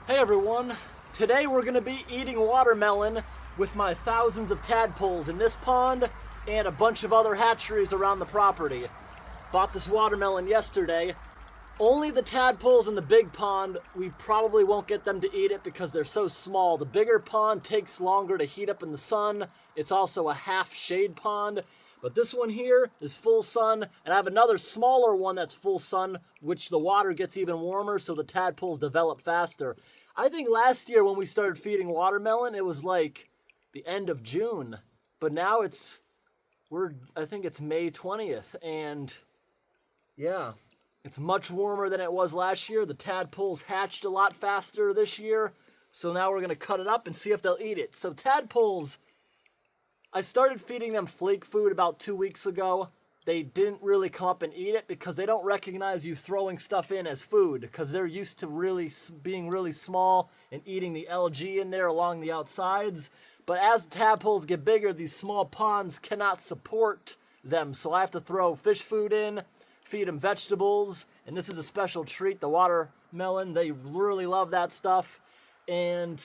Hey everyone, today we're going to be eating watermelon with my thousands of tadpoles in this pond and a bunch of other hatcheries around the property. Bought this watermelon yesterday. Only the tadpoles in the big pond, we probably won't get them to eat it because they're so small. The bigger pond takes longer to heat up in the sun. It's also a half shade pond. But this one here is full sun, and I have another smaller one that's full sun, which the water gets even warmer, so the tadpoles develop faster. I think last year when we started feeding watermelon, it was like the end of June. But now I think it's May 20th, and yeah, it's much warmer than it was last year. The tadpoles hatched a lot faster this year, so now we're gonna cut it up and see if they'll eat it. So tadpoles, I started feeding them flake food about 2 weeks ago. They didn't really come up and eat it because they don't recognize you throwing stuff in as food because they're used to being really small and eating the algae in there along the outsides. But as the tadpoles get bigger, these small ponds cannot support them. So I have to throw fish food in, feed them vegetables, and this is a special treat, the watermelon. They really love that stuff. And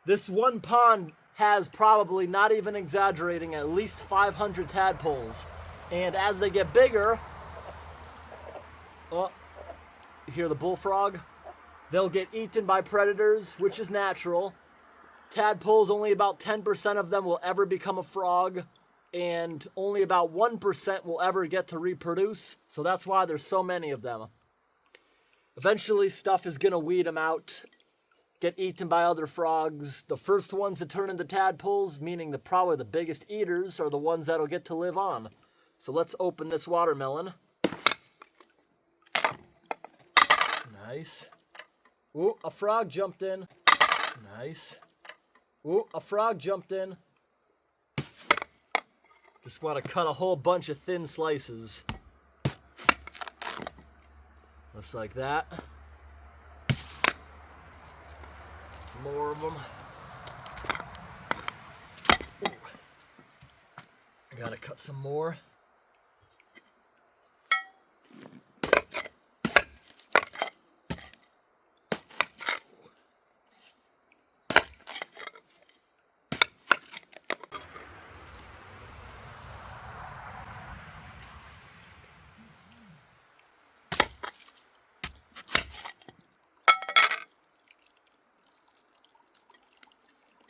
this one pond has probably, not even exaggerating, at least 500 tadpoles. And as they get bigger, oh, you hear the bullfrog? They'll get eaten by predators, which is natural. Tadpoles, only about 10% of them will ever become a frog, and only about 1% will ever get to reproduce. So that's why there's so many of them. Eventually, stuff is gonna weed them out, get eaten by other frogs. The first ones to turn into tadpoles, meaning probably the biggest eaters, are the ones that'll get to live on. So let's open this watermelon. Nice. Ooh, a frog jumped in. Nice. Ooh, a frog jumped in. Just want to cut a whole bunch of thin slices. Just like that. More of them. Ooh. I gotta cut some more.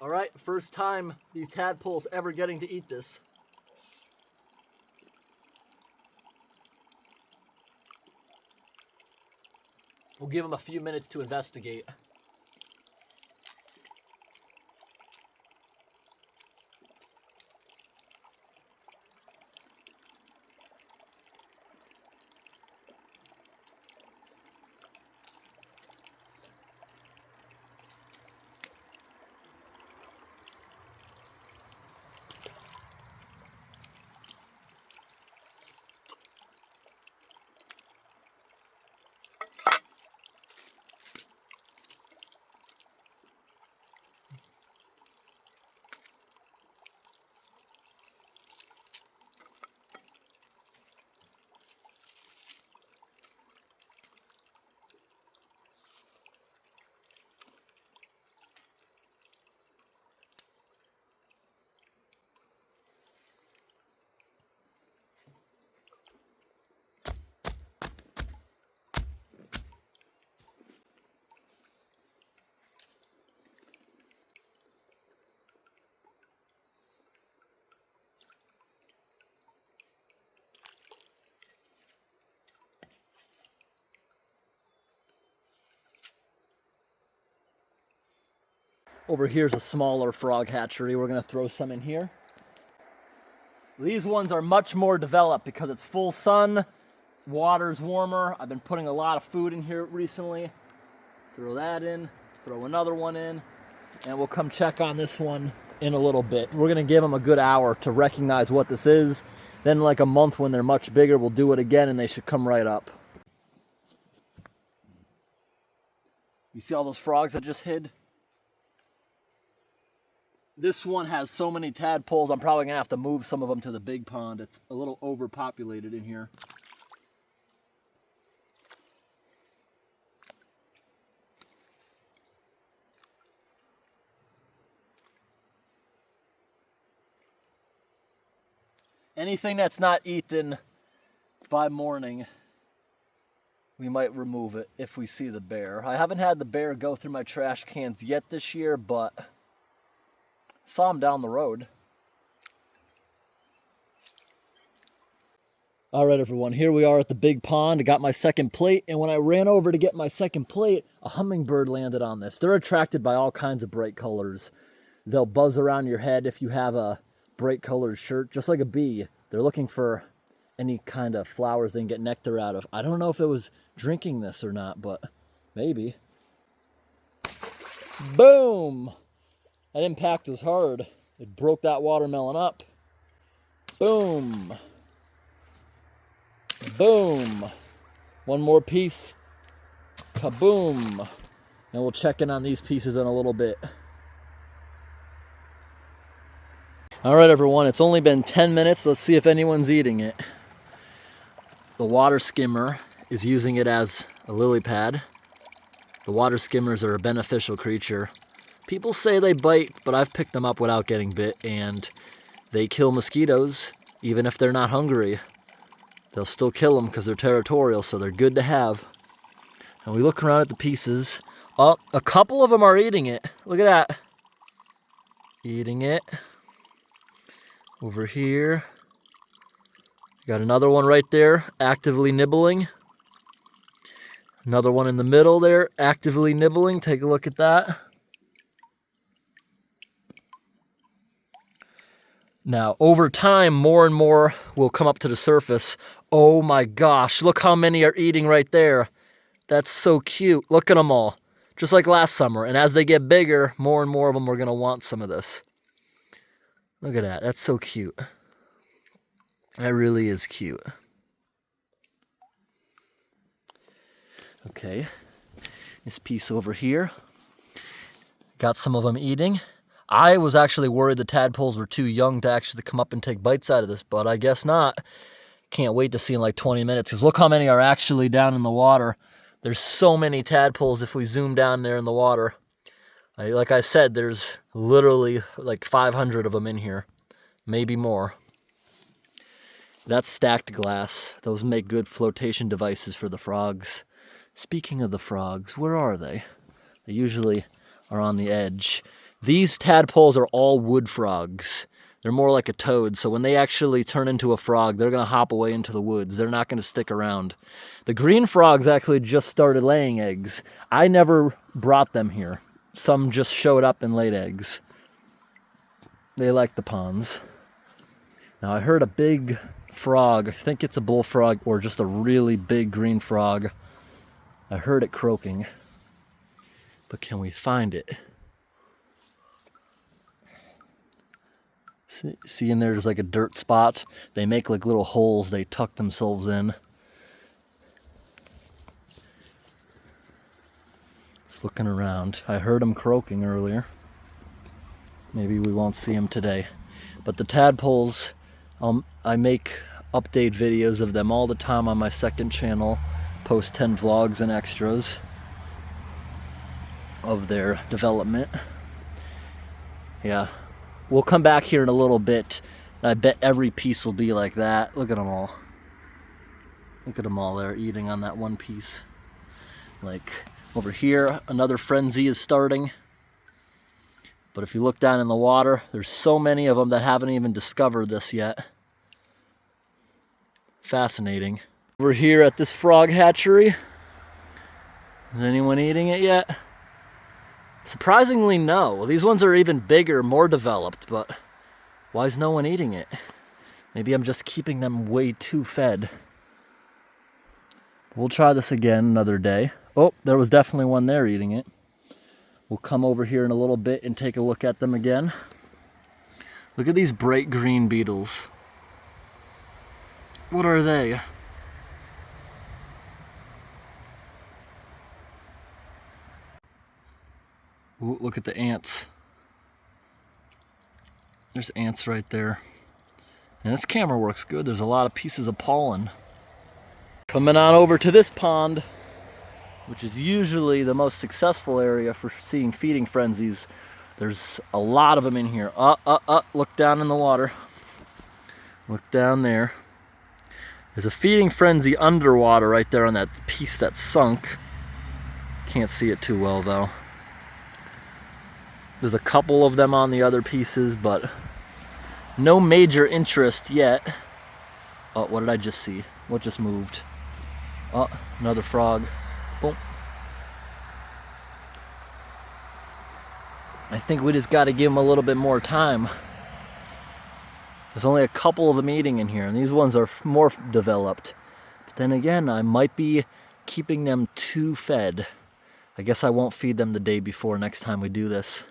All right, first time these tadpoles ever getting to eat this. We'll give them a few minutes to investigate. Over here's a smaller frog hatchery. We're gonna throw some in here. These ones are much more developed because it's full sun, water's warmer. I've been putting a lot of food in here recently. Throw that in, throw another one in, and we'll come check on this one in a little bit. We're gonna give them a good hour to recognize what this is. Then like a month when they're much bigger, we'll do it again and they should come right up. You see all those frogs I just hid? This one has so many tadpoles, I'm probably gonna have to move some of them to the big pond. It's a little overpopulated in here. Anything that's not eaten by morning, we might remove it if we see the bear. I haven't had the bear go through my trash cans yet this year, but saw him down the road. All right, everyone, here we are at the big pond. I got my second plate, and when I ran over to get my second plate, a hummingbird landed on this. They're attracted by all kinds of bright colors. They'll buzz around your head if you have a bright colored shirt, just like a bee. They're looking for any kind of flowers they can get nectar out of. I don't know if it was drinking this or not, but maybe. Boom! That impact was hard. It broke that watermelon up. Boom! Boom! One more piece. Kaboom! And we'll check in on these pieces in a little bit. All right, everyone, it's only been 10 minutes. Let's see if anyone's eating it. The water skimmer is using it as a lily pad. The water skimmers are a beneficial creature. People say they bite, but I've picked them up without getting bit, and they kill mosquitoes, even if they're not hungry. They'll still kill them because they're territorial, so they're good to have. And we look around at the pieces. Oh, a couple of them are eating it. Look at that. Eating it. Over here. Got another one right there, actively nibbling. Another one in the middle there, actively nibbling. Take a look at that. Now, over time, more and more will come up to the surface. Oh my gosh, look how many are eating right there. That's so cute. Look at them all. Just like last summer. And as they get bigger, more and more of them are going to want some of this. Look at that. That's so cute. That really is cute. Okay. This piece over here. Got some of them eating. I was actually worried the tadpoles were too young to actually come up and take bites out of this, but I guess not. Can't wait to see in like 20 minutes, because look how many are actually down in the water. There's so many tadpoles if we zoom down there in the water. Like I said, there's literally like 500 of them in here, maybe more. That's stacked glass. Those make good flotation devices for the frogs. Speaking of the frogs, where are they? They usually are on the edge. These tadpoles are all wood frogs. They're more like a toad, so when they actually turn into a frog, they're going to hop away into the woods. They're not going to stick around. The green frogs actually just started laying eggs. I never brought them here. Some just showed up and laid eggs. They like the ponds. Now I heard a big frog. I think it's a bullfrog or just a really big green frog. I heard it croaking. But can we find it? See in there's like a dirt spot. They make like little holes they tuck themselves in. Just looking around. I heard them croaking earlier. Maybe we won't see them today. But the tadpoles, I make update videos of them all the time on my second channel. Post 10 vlogs and extras of their development. Yeah. We'll come back here in a little bit, and I bet every piece will be like that. Look at them all. Look at them all there eating on that one piece. Like over here, another frenzy is starting. But if you look down in the water, there's so many of them that haven't even discovered this yet. Fascinating. Over here at this frog hatchery, is anyone eating it yet? Surprisingly, no. These ones are even bigger, more developed, but why is no one eating it? Maybe I'm just keeping them way too fed. We'll try this again another day. Oh, there was definitely one there eating it. We'll come over here in a little bit and take a look at them again. Look at these bright green beetles. What are they? Ooh, look at the ants. There's ants right there. And this camera works good. There's a lot of pieces of pollen. Coming on over to this pond, which is usually the most successful area for seeing feeding frenzies. There's a lot of them in here. Look down in the water. Look down there. There's a feeding frenzy underwater right there on that piece that sunk. Can't see it too well though. There's a couple of them on the other pieces, but no major interest yet. Oh, what did I just see? What just moved? Oh, another frog. Boom. I think we just got to give them a little bit more time. There's only a couple of them eating in here, and these ones are more developed. But then again, I might be keeping them too fed. I guess I won't feed them the day before next time we do this.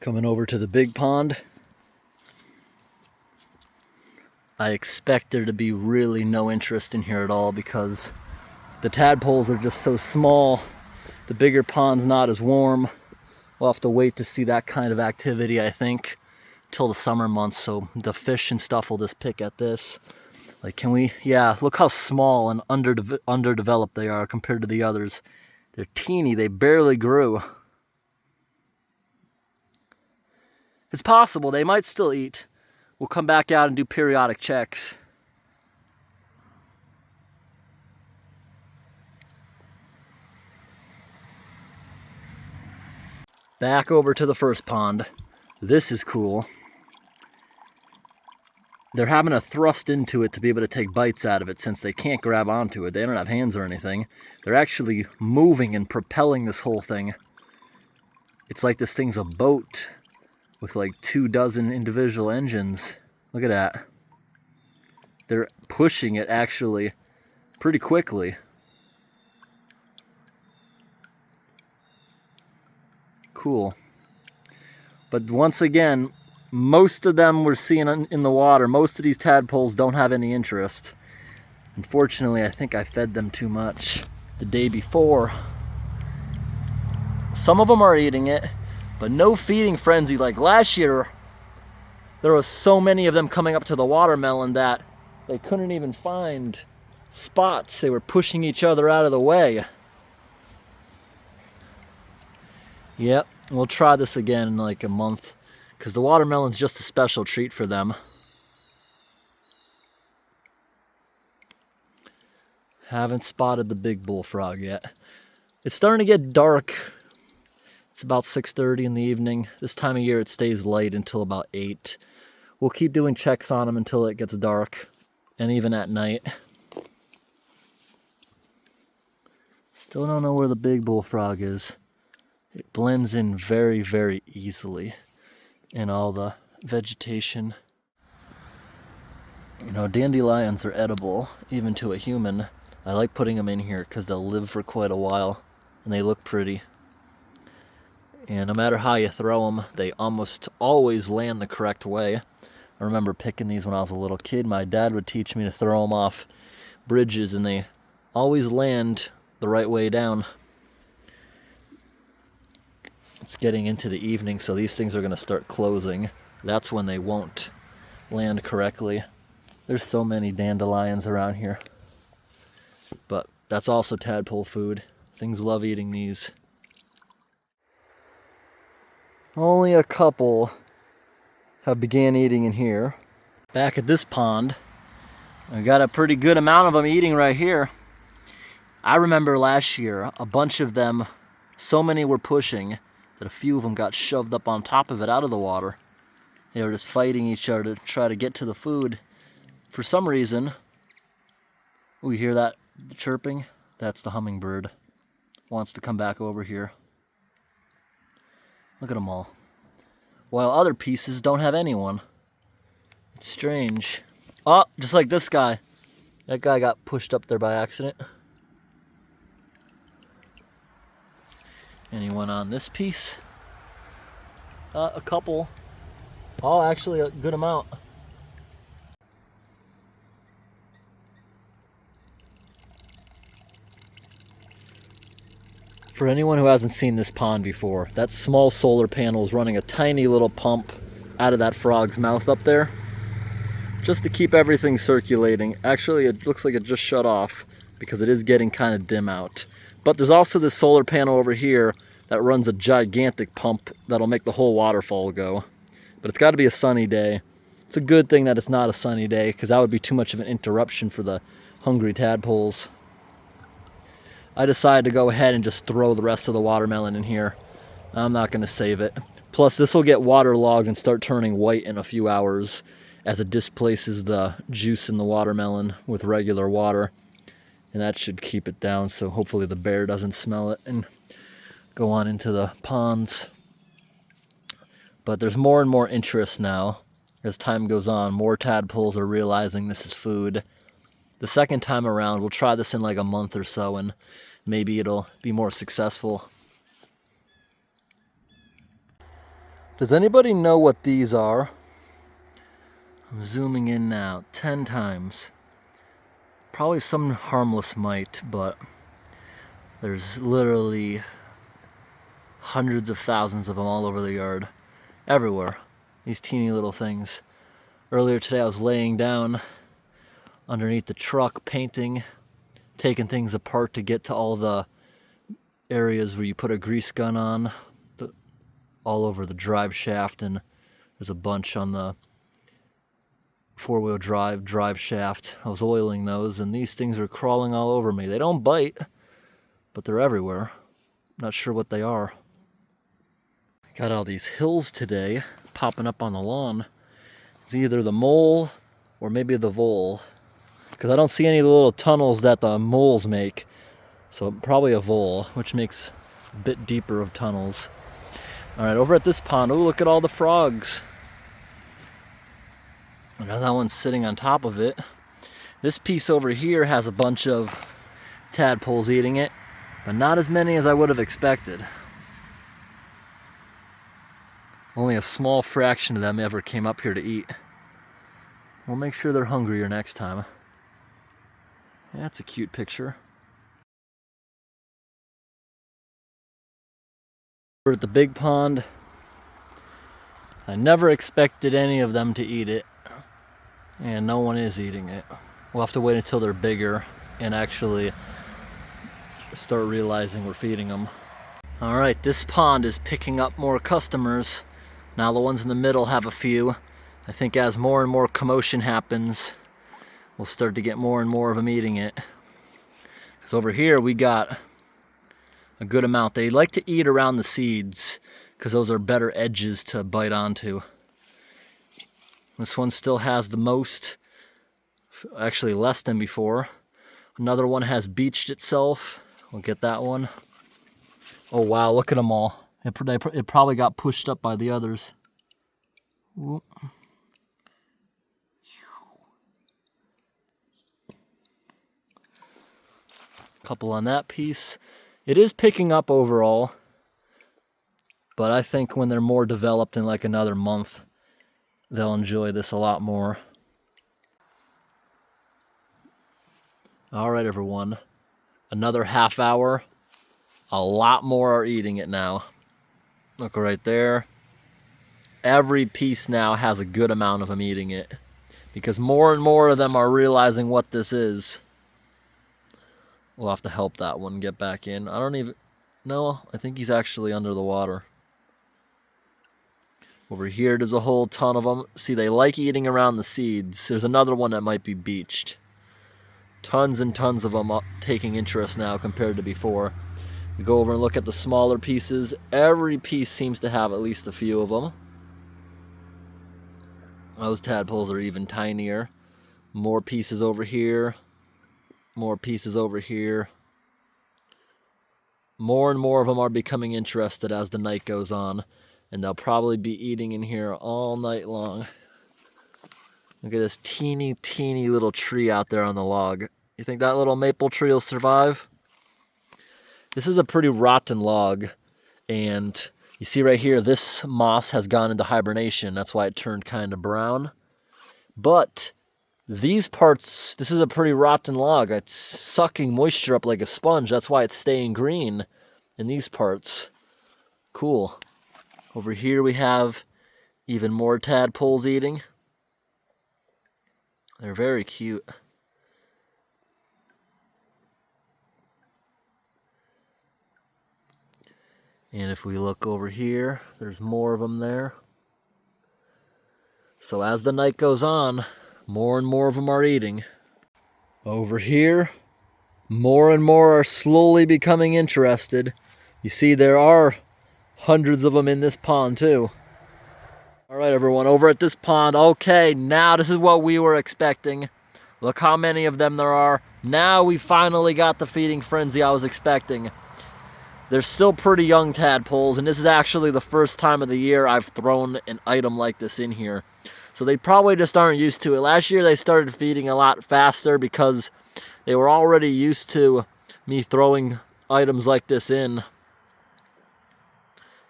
Coming over to the big pond. I expect there to be really no interest in here at all because the tadpoles are just so small. The bigger pond's not as warm. We'll have to wait to see that kind of activity, I think, till the summer months, so the fish and stuff will just pick at this. Like, can we, yeah, look how small and underdeveloped they are compared to the others. They're teeny, they barely grew. It's possible, they might still eat. We'll come back out and do periodic checks. Back over to the first pond. This is cool. They're having to thrust into it to be able to take bites out of it since they can't grab onto it. They don't have hands or anything. They're actually moving and propelling this whole thing. It's like this thing's a boat with like 24 individual engines. Look at that. They're pushing it actually pretty quickly. Cool. But once again, most of them we're seeing in the water. Most of these tadpoles don't have any interest. Unfortunately, I think I fed them too much the day before. Some of them are eating it, but no feeding frenzy. Like last year, there was so many of them coming up to the watermelon that they couldn't even find spots. They were pushing each other out of the way. Yep, we'll try this again in like a month because the watermelon's just a special treat for them. Haven't spotted the big bullfrog yet. It's starting to get dark. It's about 6:30 in the evening. This time of year it stays light until about 8. We'll keep doing checks on them until it gets dark and even at night. Still don't know where the big bullfrog is. It blends in very, very easily in all the vegetation. You know, dandelions are edible, even to a human. I like putting them in here because they'll live for quite a while and they look pretty. And no matter how you throw them, they almost always land the correct way. I remember picking these when I was a little kid. My dad would teach me to throw them off bridges and they always land the right way down. It's getting into the evening, so these things are going to start closing. That's when they won't land correctly. There's so many dandelions around here. But that's also tadpole food. Things love eating these. Only a couple have began eating in here. Back at this pond, I got a pretty good amount of them eating right here. I remember last year, a bunch of them, so many were pushing that a few of them got shoved up on top of it out of the water. They were just fighting each other to try to get to the food. For some reason, we hear that chirping. That's the hummingbird. Wants to come back over here. Look at them all. While other pieces don't have anyone. It's strange. Oh, just like this guy. That guy got pushed up there by accident. Anyone on this piece? A couple. Oh, actually a good amount. For anyone who hasn't seen this pond before, that small solar panel is running a tiny little pump out of that frog's mouth up there, just to keep everything circulating. Actually, it looks like it just shut off because it is getting kind of dim out. But there's also this solar panel over here that runs a gigantic pump that'll make the whole waterfall go. But it's got to be a sunny day. It's a good thing that it's not a sunny day, because that would be too much of an interruption for the hungry tadpoles. I decided to go ahead and just throw the rest of the watermelon in here. I'm not going to save it. Plus, this will get waterlogged and start turning white in a few hours as it displaces the juice in the watermelon with regular water. And that should keep it down, so hopefully the bear doesn't smell it and go on into the ponds. But there's more and more interest now. As time goes on, more tadpoles are realizing this is food. The second time around, we'll try this in like a month or so, and maybe it'll be more successful. Does anybody know what these are? I'm zooming in now 10 times. Probably some harmless mite, but there's literally hundreds of thousands of them all over the yard. Everywhere. These teeny little things. Earlier today I was laying down underneath the truck painting, taking things apart to get to all the areas where you put a grease gun on, all over the drive shaft, and there's a bunch on the four-wheel drive shaft. I was oiling those, and these things are crawling all over me. They don't bite, but they're everywhere. Not sure what they are. Got all these hills today popping up on the lawn. It's either the mole or maybe the vole, because I don't see any of the little tunnels that the moles make. So probably a vole, which makes a bit deeper of tunnels. All right, over at this pond, oh, look at all the frogs. Another one's sitting on top of it. This piece over here has a bunch of tadpoles eating it, but not as many as I would have expected. Only a small fraction of them ever came up here to eat. We'll make sure they're hungrier next time. Yeah, that's a cute picture. We're at the big pond. I never expected any of them to eat it, and no one is eating it. We'll have to wait until they're bigger and actually start realizing we're feeding them. All right, this pond is picking up more customers. Now the ones in the middle have a few. I think as more and more commotion happens, we'll start to get more and more of them eating it. Because over here we got a good amount. They like to eat around the seeds because those are better edges to bite onto. This one still has the most, actually less than before. Another one has beached itself. We'll get that one. Oh wow, look at them all. It probably got pushed up by the others. Whoop. Couple on that piece. It is picking up overall, but I think when they're more developed in like another month, they'll enjoy this a lot more. All right, everyone. Another half hour. A lot more are eating it now. Look right there. Every piece now has a good amount of them eating it, because more and more of them are realizing what this is. We'll have to help that one get back in. I don't even... No, I think he's actually under the water. Over here, there's a whole ton of them. See, they like eating around the seeds. There's another one that might be beached. Tons and tons of them taking interest now compared to before. We go over and look at the smaller pieces. Every piece seems to have at least a few of them. Those tadpoles are even tinier. More pieces over here. More pieces over here. More and more of them are becoming interested as the night goes on, and they'll probably be eating in here all night long. Look at this teeny, teeny little tree out there on the log. You think that little maple tree will survive? This is a pretty rotten log, and you see right here, this moss has gone into hibernation. That's why it turned kind of brown. But these parts, this is a pretty rotten log. It's sucking moisture up like a sponge. That's why it's staying green in these parts. Cool. Over here we have even more tadpoles eating. They're very cute. And if we look over here, there's more of them there. So as the night goes on, more and more of them are eating. Over here, more and more are slowly becoming interested. You see there are hundreds of them in this pond too. All right, everyone, over at this pond. Okay, now this is what we were expecting. Look how many of them there are. Now we finally got the feeding frenzy I was expecting. They're still pretty young tadpoles, and this is actually the first time of the year I've thrown an item like this in here. So they probably just aren't used to it. Last year they started feeding a lot faster because they were already used to me throwing items like this in.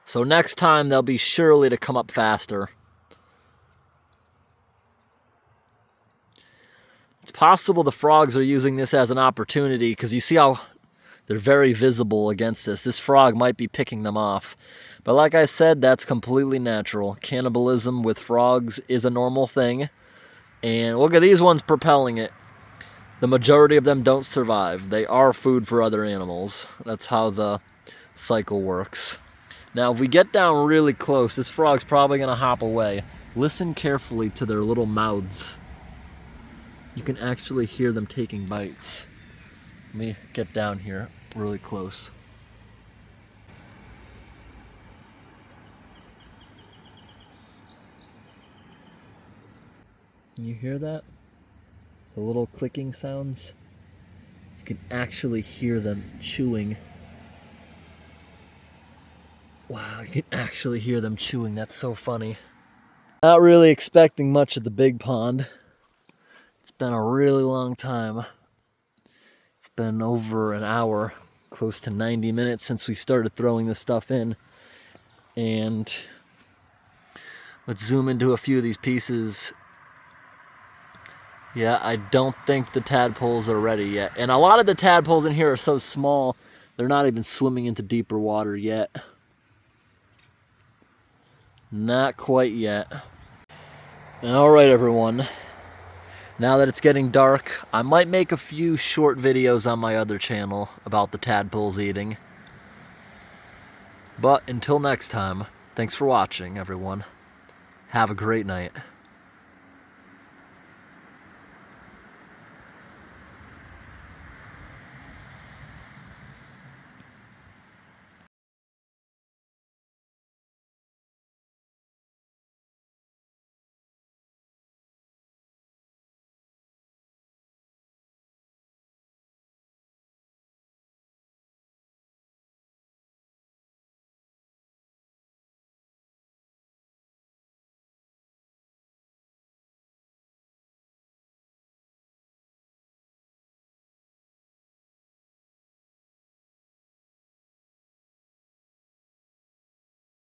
So next time they'll be surely to come up faster. It's possible the frogs are using this as an opportunity because you see how they're very visible against this. This frog might be picking them off. But like I said, that's completely natural. Cannibalism with frogs is a normal thing. And look at these ones propelling it. The majority of them don't survive. They are food for other animals. That's how the cycle works. Now, if we get down really close, this frog's probably going to hop away. Listen carefully to their little mouths. You can actually hear them taking bites. Let me get down here really close. Can you hear that? The little clicking sounds? You can actually hear them chewing. Wow, you can actually hear them chewing. That's so funny. Not really expecting much at the big pond. It's been a really long time. It's been over an hour, close to 90 minutes since we started throwing this stuff in. And let's zoom into a few of these pieces. Yeah, I don't think the tadpoles are ready yet. And a lot of the tadpoles in here are so small, they're not even swimming into deeper water yet. Not quite yet. All right, everyone. Now that it's getting dark, I might make a few short videos on my other channel about the tadpoles eating. But until next time, thanks for watching, everyone. Have a great night.